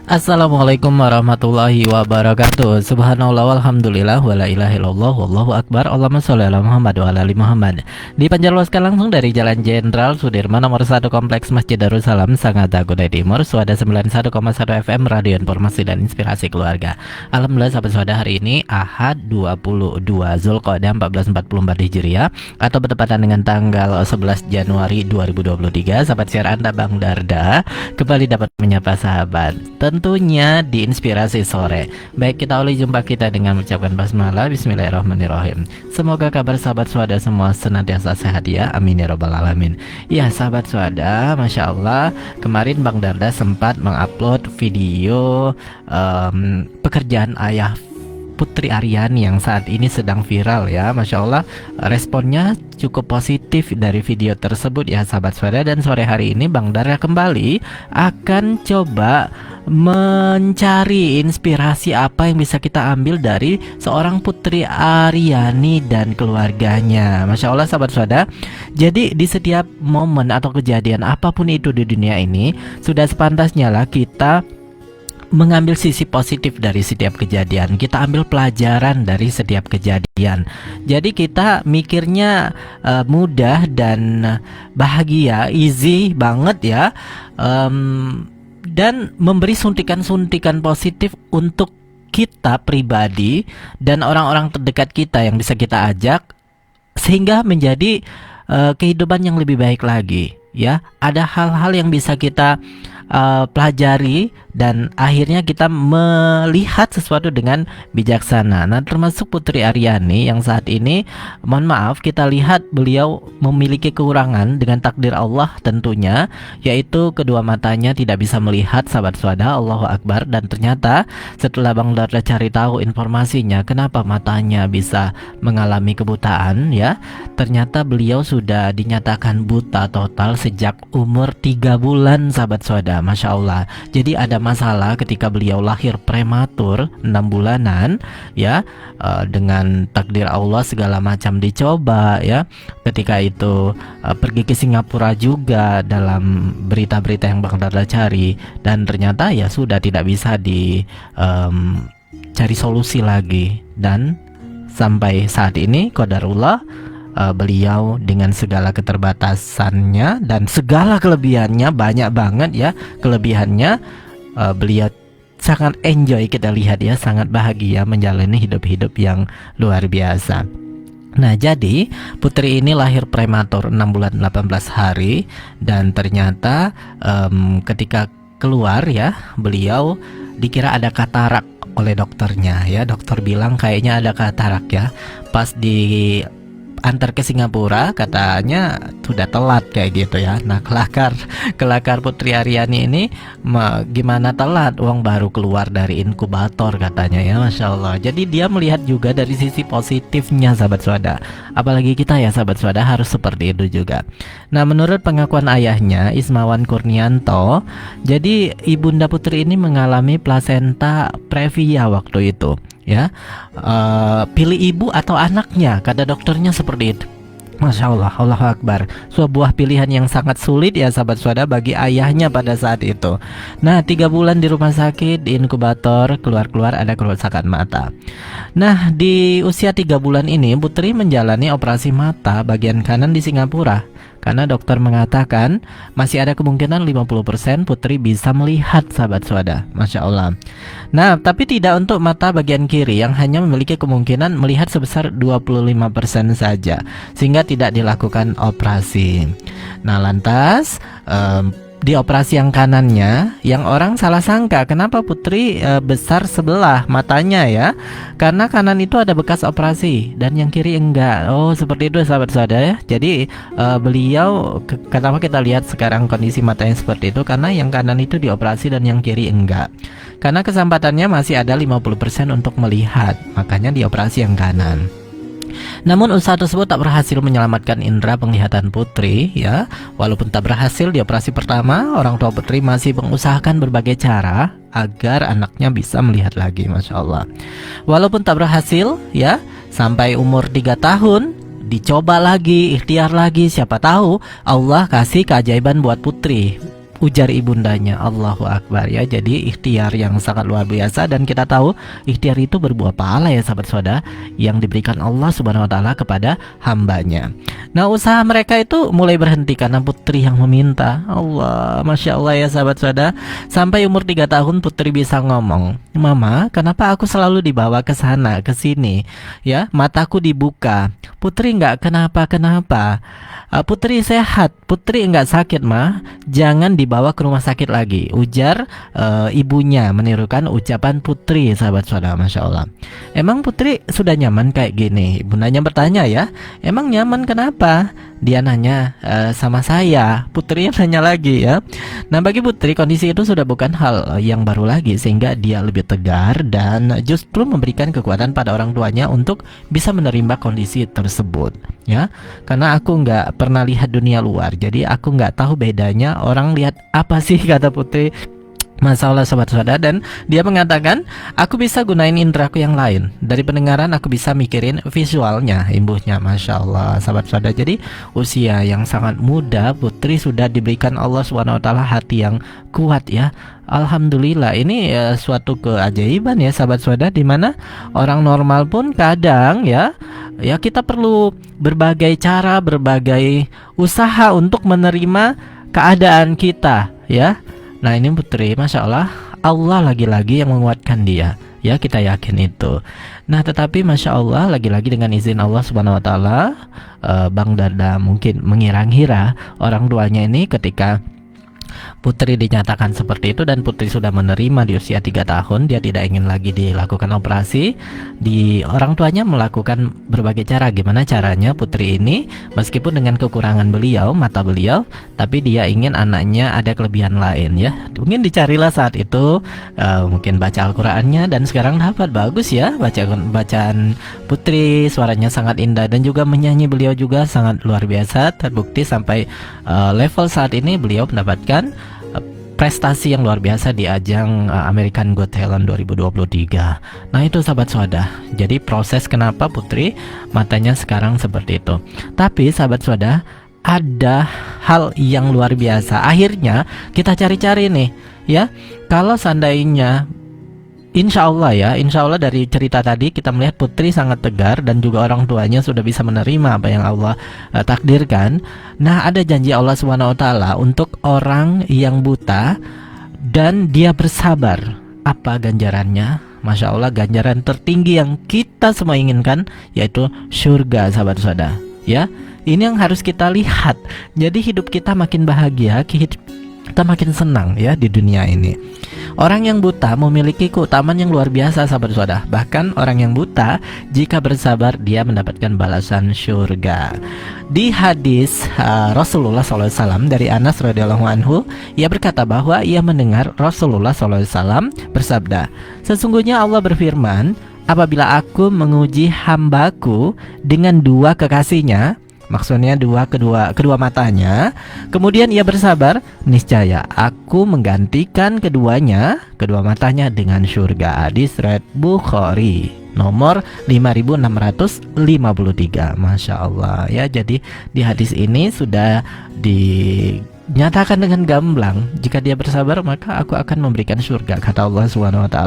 Assalamualaikum warahmatullahi wabarakatuh. Subhanallah walhamdulillah wala ilaha illallah wallahu akbar. Allahumma sholli ala Muhammad wa ala ali Muhammad. Dipancarluaskan langsung dari Jalan Jenderal Sudirman nomor 1 Kompleks Masjid Darussalam, Sangatta, Kutai Timur. Suada 91,1 FM Radio Informasi dan Inspirasi Keluarga. Alhamdulillah sahabat hari ini Ahad 22 Zulqa'dah 1444 Hijriah atau bertepatan dengan tanggal 11 Januari 2023. Sahabat siar Anda Bang Darda kembali dapat menyapa sahabat tentunya di Inspirasi Sore. Baik, kita awali jumpa kita dengan mengucapkan basmalah. Bismillahirrahmanirrahim. Semoga kabar sahabat Suada semua senantiasa sehat ya, amin ya rabbal alamin. Ya sahabat Suada, Masya Allah, kemarin Bang Darda sempat mengupload video pekerjaan ayah Putri Aryani yang saat ini sedang viral ya. Masya Allah, responnya cukup positif dari video tersebut ya sahabat Suada. Dan sore hari ini Bang Darda kembali akan coba mencari inspirasi apa yang bisa kita ambil dari seorang Putri Aryani dan keluarganya. Masya Allah sahabat Suada. Jadi di setiap momen atau kejadian apapun itu di dunia ini, sudah sepantasnya lah kita mengambil sisi positif dari setiap kejadian. Kita ambil pelajaran dari setiap kejadian. Jadi kita mikirnya mudah dan bahagia, easy banget ya, dan memberi suntikan-suntikan positif untuk kita pribadi dan orang-orang terdekat kita yang bisa kita ajak, sehingga menjadi kehidupan yang lebih baik lagi ya. Ada hal-hal yang bisa kita pelajari dan akhirnya kita melihat sesuatu dengan bijaksana. Nah, termasuk Putri Aryani yang saat ini, mohon maaf, kita lihat beliau memiliki kekurangan dengan takdir Allah tentunya, yaitu kedua matanya tidak bisa melihat sahabat Suada. Allahu Akbar. Dan ternyata setelah Bang Darda cari tahu informasinya kenapa matanya bisa mengalami kebutaan ya, ternyata beliau sudah dinyatakan buta total sejak umur 3 bulan sahabat Suada. Masya Allah. Jadi ada masalah ketika beliau lahir prematur 6 bulanan ya, dengan takdir Allah segala macam dicoba ya. Ketika itu pergi ke Singapura juga dalam berita-berita yang Bang Darda cari, dan ternyata ya sudah tidak bisa cari solusi lagi. Dan sampai saat ini qadarullah, beliau dengan segala keterbatasannya dan segala kelebihannya, banyak banget ya kelebihannya, beliau sangat enjoy, kita lihat ya, sangat bahagia menjalani hidup-hidup yang luar biasa. Nah, jadi Putri ini lahir prematur 6 bulan 18 hari, dan ternyata ketika keluar ya, beliau dikira ada katarak oleh dokternya ya. Dokter bilang kayaknya ada katarak ya. Pas di antar ke Singapura katanya sudah telat kayak gitu ya. Nah, kelakar Putri Aryani ini gimana telat, uang baru keluar dari inkubator katanya ya. Masya Allah. Jadi dia melihat juga dari sisi positifnya sahabat Suada. Apalagi kita ya sahabat Suada harus seperti itu juga. Nah, menurut pengakuan ayahnya Ismawan Kurnianto, jadi ibunda Putri ini mengalami plasenta previa waktu itu ya. Pilih ibu atau anaknya, kata dokternya seperti itu. Masya Allah, Allahu Akbar. Sebuah pilihan yang sangat sulit ya sahabat Suada bagi ayahnya pada saat itu. Nah, 3 bulan di rumah sakit, di inkubator, keluar-keluar ada kerusakan mata. Nah, di usia 3 bulan ini Putri menjalani operasi mata bagian kanan di Singapura, karena dokter mengatakan masih ada kemungkinan 50% Putri bisa melihat sahabat Suada. Masya Allah. Nah, tapi tidak untuk mata bagian kiri yang hanya memiliki kemungkinan melihat sebesar 25% saja, sehingga tidak dilakukan operasi. Nah, lantas di operasi yang kanannya, yang orang salah sangka kenapa Putri besar sebelah matanya ya, karena kanan itu ada bekas operasi dan yang kiri enggak. Oh, seperti itu sahabat Suada ya. Jadi beliau, kenapa kita lihat sekarang kondisi matanya seperti itu, karena yang kanan itu dioperasi dan yang kiri enggak, karena kesempatannya masih ada 50% untuk melihat, makanya dioperasi yang kanan. Namun usaha tersebut tak berhasil menyelamatkan indera penglihatan Putri ya. Walaupun tak berhasil di operasi pertama, orang tua Putri masih mengusahakan berbagai cara agar anaknya bisa melihat lagi. Masya Allah. Walaupun tak berhasil ya, sampai umur 3 tahun dicoba lagi, ikhtiar lagi, siapa tahu Allah kasih keajaiban buat putri, ujar ibundanya. Allahu Akbar ya. Jadi ikhtiar yang sangat luar biasa, dan kita tahu ikhtiar itu berbuah pahala ya sahabat saudara, yang diberikan Allah Subhanahu wa taala kepada hambanya. Nah, usaha mereka itu mulai berhenti karena putri yang meminta. Allah, Masya Allah ya sahabat saudara. Sampai umur 3 tahun putri bisa ngomong, "Mama, kenapa aku selalu dibawa ke sana, ke sini? Ya, mataku dibuka. Putri nggak kenapa-kenapa. Putri sehat, putri nggak sakit, mah. Jangan dibawa ke rumah sakit lagi," ujar ibunya, menirukan ucapan putri sahabat saudara. Masya Allah. Emang putri sudah nyaman kayak gini? Bundanya bertanya ya, emang nyaman kenapa? Dia nanya sama saya. Putri yang nanya lagi ya. Nah, bagi putri kondisi itu sudah bukan hal yang baru lagi, sehingga dia lebih tegar dan justru memberikan kekuatan pada orang tuanya untuk bisa menerima kondisi tersebut ya. Karena aku nggak pernah lihat dunia luar, jadi aku nggak tahu bedanya orang lihat apa sih, kata putri. Masya Allah sobat saudara. Dan dia mengatakan, aku bisa gunain indraku yang lain. Dari pendengaran aku bisa mikirin visualnya, imbuhnya. Masya Allah sahabat saudara. Jadi usia yang sangat muda, putri sudah diberikan Allah SWT hati yang kuat ya. Alhamdulillah, ini suatu keajaiban ya sahabat saudara, dimana orang normal pun kadang ya kita perlu berbagai cara, berbagai usaha untuk menerima keadaan kita ya. Nah, ini putri, Masya Allah, Allah lagi-lagi yang menguatkan dia ya, kita yakin itu. Nah, tetapi Masya Allah, lagi-lagi dengan izin Allah Subhanahu wa taala, Bang Darda mungkin mengira-ngira orang tuanya ini ketika putri dinyatakan seperti itu dan putri sudah menerima di usia 3 tahun, dia tidak ingin lagi dilakukan operasi. Orang tuanya melakukan berbagai cara. Gimana caranya putri ini, meskipun dengan kekurangan beliau, mata beliau, tapi dia ingin anaknya ada kelebihan lain ya. Mungkin dicarilah saat itu, mungkin baca Al-Qur'annya, dan sekarang dapat bagus ya, bacaan putri, suaranya sangat indah, dan juga menyanyi beliau juga sangat luar biasa. Terbukti sampai level saat ini beliau mendapatkan prestasi yang luar biasa di ajang American Got Talent 2023. Nah, itu sahabat saudara. Jadi proses kenapa putri matanya sekarang seperti itu. Tapi sahabat saudara, ada hal yang luar biasa. Akhirnya kita cari-cari nih ya. Kalau seandainya insya Allah dari cerita tadi kita melihat putri sangat tegar dan juga orang tuanya sudah bisa menerima apa yang Allah takdirkan. Nah, ada janji Allah SWT untuk orang yang buta dan dia bersabar. Apa ganjarannya? Masya Allah, ganjaran tertinggi yang kita semua inginkan, yaitu surga sahabat saudara ya. Ini yang harus kita lihat. Jadi hidup kita makin bahagia, kita makin senang ya di dunia ini. Orang yang buta memiliki keutamaan yang luar biasa sahabat saudara. Bahkan orang yang buta jika bersabar dia mendapatkan balasan surga. Di hadis Rasulullah SAW dari Anas radhiyallahu anhu, ia berkata bahwa ia mendengar Rasulullah SAW bersabda, sesungguhnya Allah berfirman, apabila aku menguji hambaku dengan 2 kekasihnya, maksudnya kedua matanya, kemudian ia bersabar, niscaya aku menggantikan kedua matanya dengan surga. Hadis riwayat Bukhari nomor 5653. Masya Allah ya. Jadi di hadis ini sudah dinyatakan dengan gamblang, jika dia bersabar maka aku akan memberikan surga, kata Allah SWT.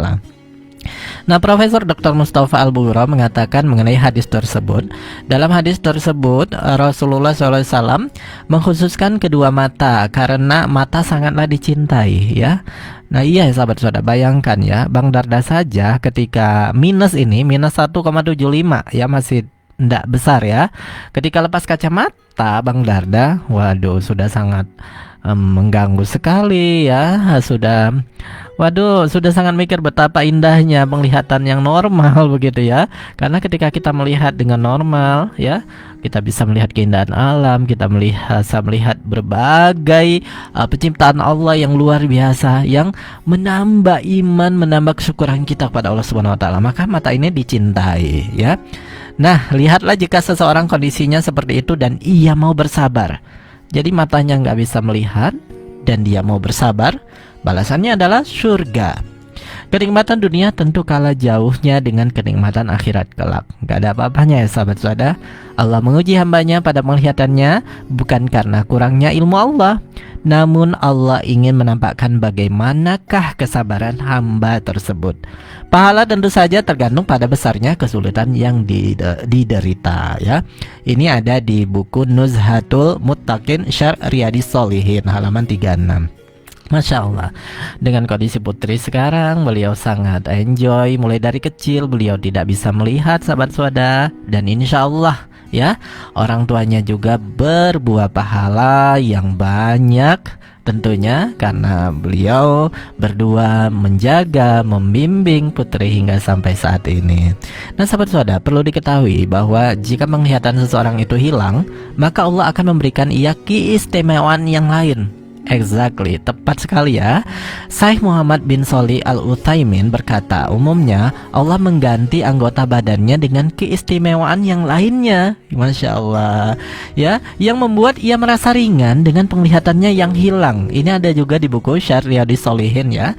Nah, Profesor Dr. Mustafa Al-Bughra mengatakan mengenai hadis tersebut. Dalam hadis tersebut Rasulullah SAW mengkhususkan kedua mata karena mata sangatlah dicintai ya. Nah iya sahabat saudara, bayangkan ya, Bang Darda saja ketika minus 1,75 ya, masih tidak besar ya. Ketika lepas kacamata Bang Darda, waduh sudah sangat mengganggu sekali ya. Sudah sangat mikir betapa indahnya penglihatan yang normal begitu ya. Karena ketika kita melihat dengan normal ya, kita bisa melihat keindahan alam, kita bisa melihat berbagai penciptaan Allah yang luar biasa, yang menambah iman, menambah kesyukuran kita kepada Allah Subhanahu wa taala. Maka mata ini dicintai ya. Nah, lihatlah jika seseorang kondisinya seperti itu dan ia mau bersabar. Jadi matanya nggak bisa melihat dan dia mau bersabar, balasannya adalah surga Kenikmatan dunia tentu kalah jauhnya dengan kenikmatan akhirat kelak. Gak ada apa-apanya ya sahabat saudara. Allah menguji hambanya pada penglihatannya bukan karena kurangnya ilmu Allah, namun Allah ingin menampakkan bagaimanakah kesabaran hamba tersebut. Pahala tentu saja tergantung pada besarnya kesulitan yang diderita ya. Ini ada di buku Nuzhatul Muttaqin Syarh Riyadhis Shalihin halaman 36. Masya Allah, dengan kondisi putri sekarang, beliau sangat enjoy. Mulai dari kecil beliau tidak bisa melihat sahabat saudara, dan insya Allah ya, orang tuanya juga berbuah pahala yang banyak tentunya karena beliau berdua menjaga, membimbing putri hingga sampai saat ini. Nah sahabat saudara, perlu diketahui bahwa jika penglihatan seseorang itu hilang, maka Allah akan memberikan ia keistimewaan yang lain. Exactly, tepat sekali ya. Syekh Muhammad bin Shalih Al-Utsaimin berkata, umumnya Allah mengganti anggota badannya dengan keistimewaan yang lainnya. Masya Allah ya, yang membuat ia merasa ringan dengan penglihatannya yang hilang. Ini ada juga di buku Syarh Riyadhis Shalihin ya.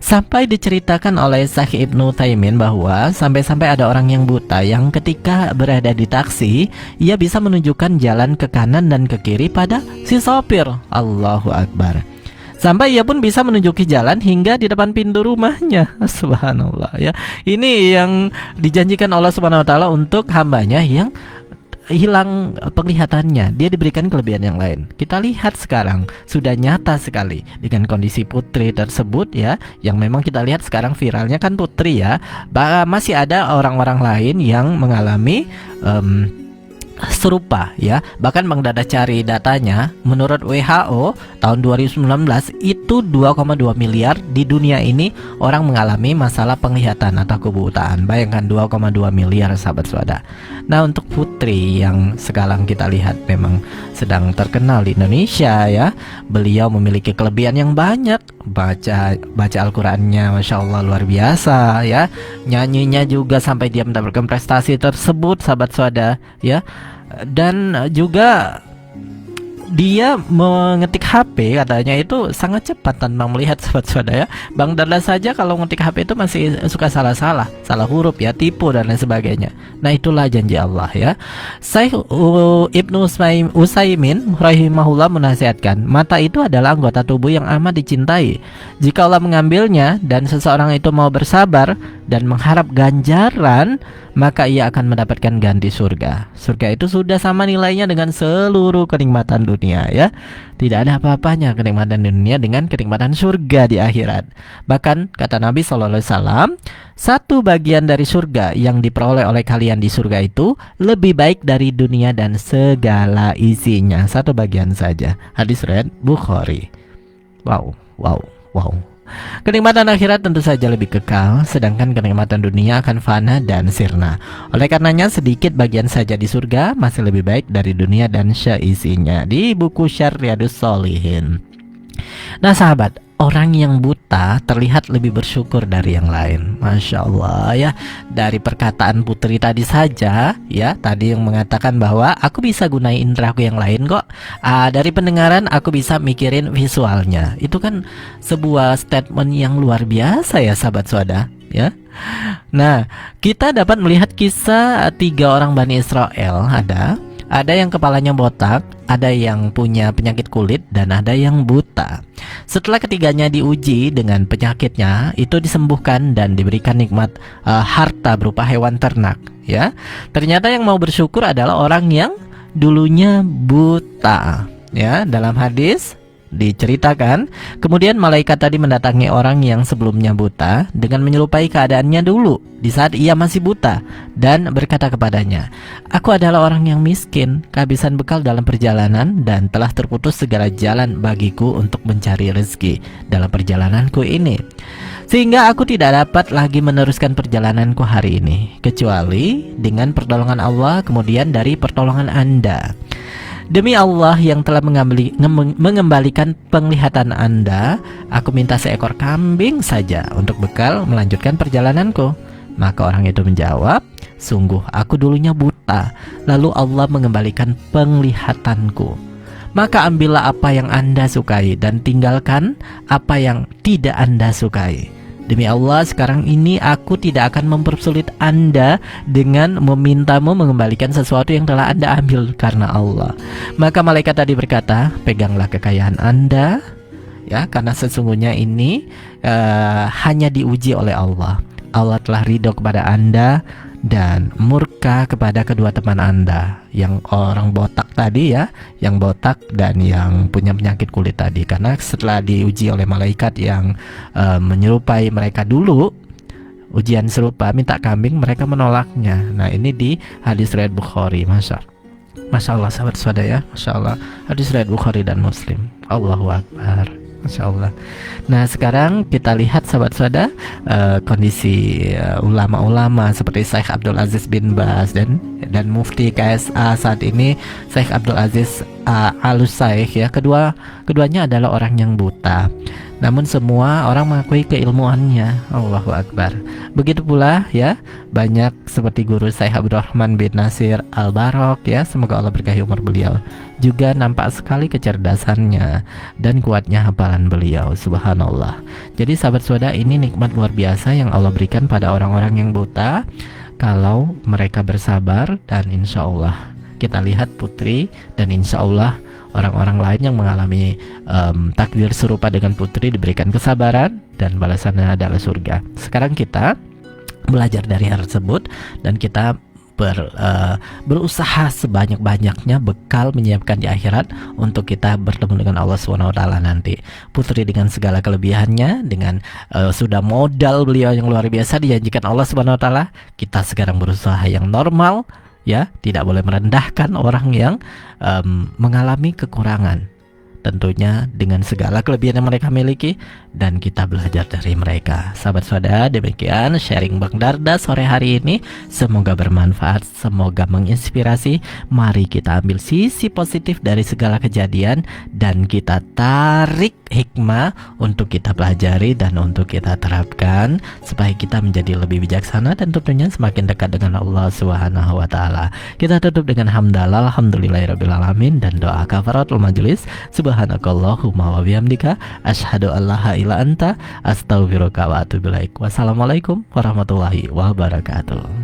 Sampai diceritakan oleh Syekh Ibnu Taimin bahwa sampai-sampai ada orang yang buta yang ketika berada di taksi, ia bisa menunjukkan jalan ke kanan dan ke kiri pada si sopir. Allahu Akbar. Sampai ia pun bisa menunjuki jalan hingga di depan pintu rumahnya. Subhanallah ya. Ini yang dijanjikan Allah Subhanahu wa taala untuk hambanya yang hilang penglihatannya, dia diberikan kelebihan yang lain. Kita lihat sekarang sudah nyata sekali dengan kondisi putri tersebut ya, yang memang kita lihat sekarang viralnya kan putri ya. Masih ada orang-orang lain yang mengalami serupa ya. Bahkan Bang Dada cari datanya, menurut WHO tahun 2019 itu 2,2 miliar di dunia ini orang mengalami masalah penglihatan atau kebutaan. Bayangkan 2,2 miliar sahabat saudara. Nah untuk putri yang sekarang kita lihat memang sedang terkenal di Indonesia ya, beliau memiliki kelebihan yang banyak. Baca Al-Qur'annya Masya Allah luar biasa ya. Nyanyinya juga sampai dia mendapatkan prestasi tersebut sahabat saudara ya. Dan juga dia mengetik HP katanya itu sangat cepat tanpa melihat sahabat saudara ya. Bang Dada saja kalau ngetik HP itu masih suka salah huruf ya, tipu dan lain sebagainya. Nah itulah janji Allah ya. Syekh Ibnu Utsaimin rahimahullah menasihatkan, mata itu adalah anggota tubuh yang amat dicintai. Jika Allah mengambilnya dan seseorang itu mau bersabar dan mengharap ganjaran, maka ia akan mendapatkan ganti surga. Surga itu sudah sama nilainya dengan seluruh kenikmatan dunia ya. Tidak ada apa-apanya kenikmatan dunia dengan kenikmatan surga di akhirat. Bahkan kata Nabi SAW, satu bagian dari surga yang diperoleh oleh kalian di surga itu lebih baik dari dunia dan segala isinya. Satu bagian saja. Hadis riwayat Bukhari. Wow. Kenikmatan akhirat tentu saja lebih kekal, sedangkan kenikmatan dunia akan fana dan sirna. Oleh karenanya sedikit bagian saja di surga masih lebih baik dari dunia dan seisinya. Di buku Syarh Riyadhis Shalihin. Nah sahabat, orang yang buta terlihat lebih bersyukur dari yang lain. Masya Allah ya. Dari perkataan putri tadi saja ya, tadi yang mengatakan bahwa aku bisa gunain indraku yang lain kok. Dari pendengaran aku bisa mikirin visualnya. Itu kan sebuah statement yang luar biasa ya sahabat saudara ya. Nah kita dapat melihat kisah 3 orang Bani Israel. Ada yang kepalanya botak, ada yang punya penyakit kulit, dan ada yang buta. Setelah ketiganya diuji dengan penyakitnya, itu disembuhkan dan diberikan nikmat harta berupa hewan ternak ya. Ternyata yang mau bersyukur adalah orang yang dulunya buta ya. Dalam hadis diceritakan, kemudian malaikat tadi mendatangi orang yang sebelumnya buta dengan menyerupai keadaannya dulu di saat ia masih buta dan berkata kepadanya, aku adalah orang yang miskin, kehabisan bekal dalam perjalanan dan telah terputus segala jalan bagiku untuk mencari rezeki dalam perjalananku ini, sehingga aku tidak dapat lagi meneruskan perjalananku hari ini kecuali dengan pertolongan Allah kemudian dari pertolongan Anda. Demi Allah yang telah mengembalikan penglihatan Anda, aku minta seekor kambing saja untuk bekal melanjutkan perjalananku. Maka orang itu menjawab, sungguh aku dulunya buta, lalu Allah mengembalikan penglihatanku. Maka ambillah apa yang Anda sukai dan tinggalkan apa yang tidak Anda sukai. Demi Allah, sekarang ini aku tidak akan mempersulit Anda dengan memintamu mengembalikan sesuatu yang telah Anda ambil karena Allah. Maka malaikat tadi berkata, peganglah kekayaan Anda, ya, karena sesungguhnya ini hanya diuji oleh Allah. Allah telah ridho kepada Anda dan murka kepada kedua teman Anda, yang orang botak tadi ya, yang botak dan yang punya penyakit kulit tadi. Karena setelah diuji oleh malaikat yang menyerupai mereka dulu, ujian serupa minta kambing, mereka menolaknya. Nah, ini di hadis riwayat Bukhari. Masya Allah sahabat saudara ya, Masya Allah, hadis riwayat Bukhari dan Muslim. Allahu Akbar, Masya Allah. Nah, sekarang kita lihat sahabat saudara kondisi ulama-ulama seperti Syekh Abdul Aziz bin Baz dan Mufti KSA saat ini, Syekh Abdul Aziz Al-Syekh ya. Keduanya adalah orang yang buta, namun semua orang mengakui keilmuannya. Allahu Akbar. Begitu pula ya, banyak seperti guru Syekh Abdurrahman bin Nasir Al-Barok ya, semoga Allah berkahi umur beliau. Juga nampak sekali kecerdasannya dan kuatnya hafalan beliau. Subhanallah. Jadi sahabat saudara, ini nikmat luar biasa yang Allah berikan pada orang-orang yang buta kalau mereka bersabar. Dan insya Allah kita lihat Putri, dan insya Allah orang-orang lain yang mengalami takdir serupa dengan Putri diberikan kesabaran dan balasannya adalah surga. Sekarang kita belajar dari hal tersebut dan kita berusaha sebanyak-banyaknya bekal menyiapkan di akhirat untuk kita bertemu dengan Allah SWT nanti. Putri dengan segala kelebihannya, dengan sudah modal beliau yang luar biasa dijanjikan Allah SWT, kita sekarang berusaha yang normal ya, tidak boleh merendahkan orang yang mengalami kekurangan, tentunya dengan segala kelebihan yang mereka miliki, dan kita belajar dari mereka. Sahabat saudara, demikian sharing Bang Darda sore hari ini. Semoga bermanfaat, semoga menginspirasi. Mari kita ambil sisi positif dari segala kejadian dan kita tarik hikmah untuk kita pelajari dan untuk kita terapkan supaya kita menjadi lebih bijaksana dan tentunya semakin dekat dengan Allah Subhanahu wa taala. Kita tutup dengan hamdalah alhamdulillahirabbil alamin dan doa kafaratul majelis. Subhanakallahumma wa bihamdika asyhadu an la ilaha illa anta astaghfiruka wa atubu ilaik. Wassalamualaikum warahmatullahi wabarakatuh.